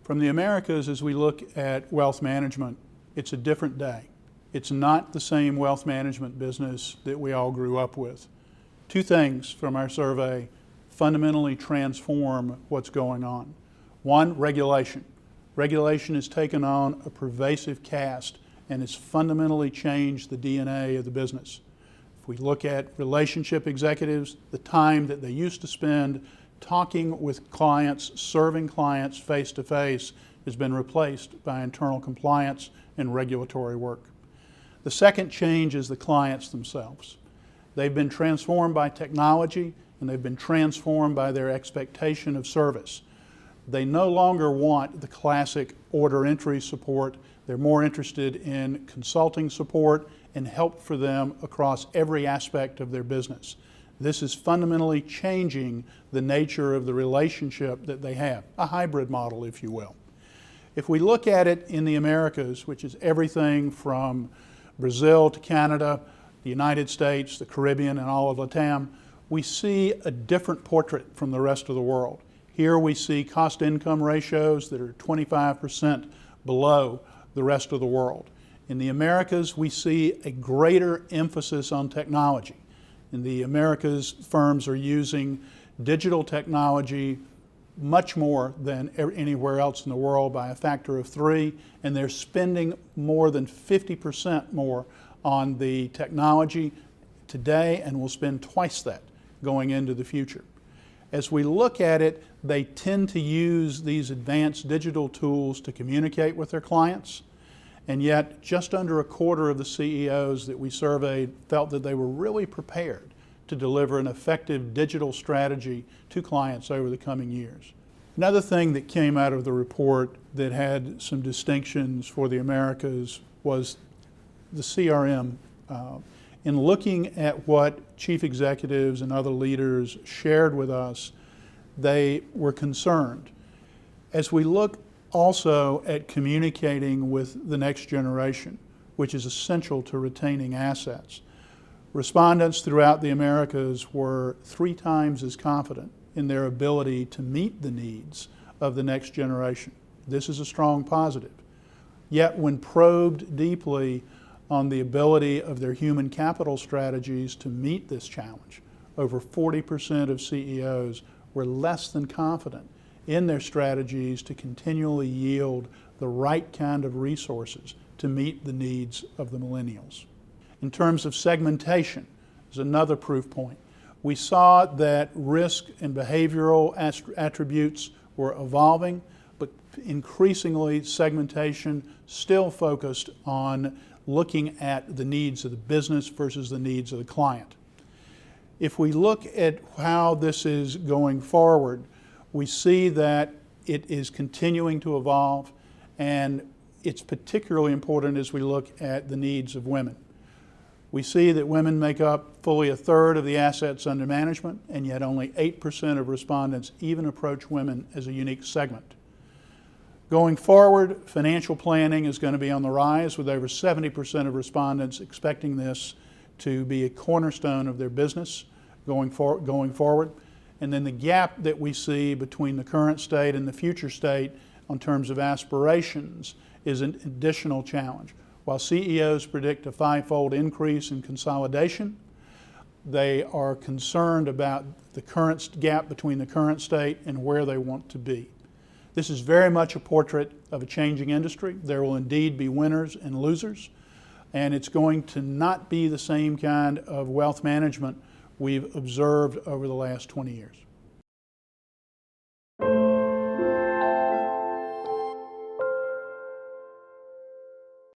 From the Americas, as we look at wealth management, it's a different day. It's not the same wealth management business that we all grew up with. Two things from our survey fundamentally transform what's going on. One, regulation. Regulation has taken on a pervasive cast and has fundamentally changed the DNA of the business. If we look at relationship executives, the time that they used to spend talking with clients, serving clients face-to-face has been replaced by internal compliance and regulatory work. The second change is the clients themselves. They've been transformed by technology and they've been transformed by their expectation of service. They no longer want the classic order entry support. They're more interested in consulting support and help for them across every aspect of their business. This is fundamentally changing the nature of the relationship that they have, a hybrid model, if you will. If we look at it in the Americas, which is everything from Brazil to Canada, the United States, the Caribbean, and all of LATAM, we see a different portrait from the rest of the world. Here we see cost-income ratios that are 25% below the rest of the world. In the Americas, we see a greater emphasis on technology. In the Americas, firms are using digital technology much more than anywhere else in the world by a factor of 3, and they're spending more than 50% more on the technology today and will spend twice that going into the future. As we look at it, they tend to use these advanced digital tools to communicate with their clients, and yet just under a quarter of the CEOs that we surveyed felt that they were really prepared to deliver an effective digital strategy to clients over the coming years. Another thing that came out of the report that had some distinctions for the Americas was the CRM. In looking at what chief executives and other leaders shared with us, they were concerned. As we look also at communicating with the next generation, which is essential to retaining assets, respondents throughout the Americas were 3 times as confident in their ability to meet the needs of the next generation. This is a strong positive. Yet when probed deeply on the ability of their human capital strategies to meet this challenge, over 40% of CEOs were less than confident in their strategies to continually yield the right kind of resources to meet the needs of the millennials. In terms of segmentation, is another proof point. We saw that risk and behavioral attributes were evolving, but increasingly segmentation still focused on looking at the needs of the business versus the needs of the client. If we look at how this is going forward, we see that it is continuing to evolve, and it's particularly important as we look at the needs of women. We see that women make up fully 1/3 of the assets under management, and yet only 8% of respondents even approach women as a unique segment. Going forward, financial planning is going to be on the rise, with over 70% of respondents expecting this to be a cornerstone of their business going forward. And then the gap that we see between the current state and the future state in terms of aspirations is an additional challenge. While CEOs predict a 5-fold increase in consolidation, they are concerned about the current gap between the current state and where they want to be. This is very much a portrait of a changing industry. There will indeed be winners and losers, and it's going to not be the same kind of wealth management we've observed over the last 20 years.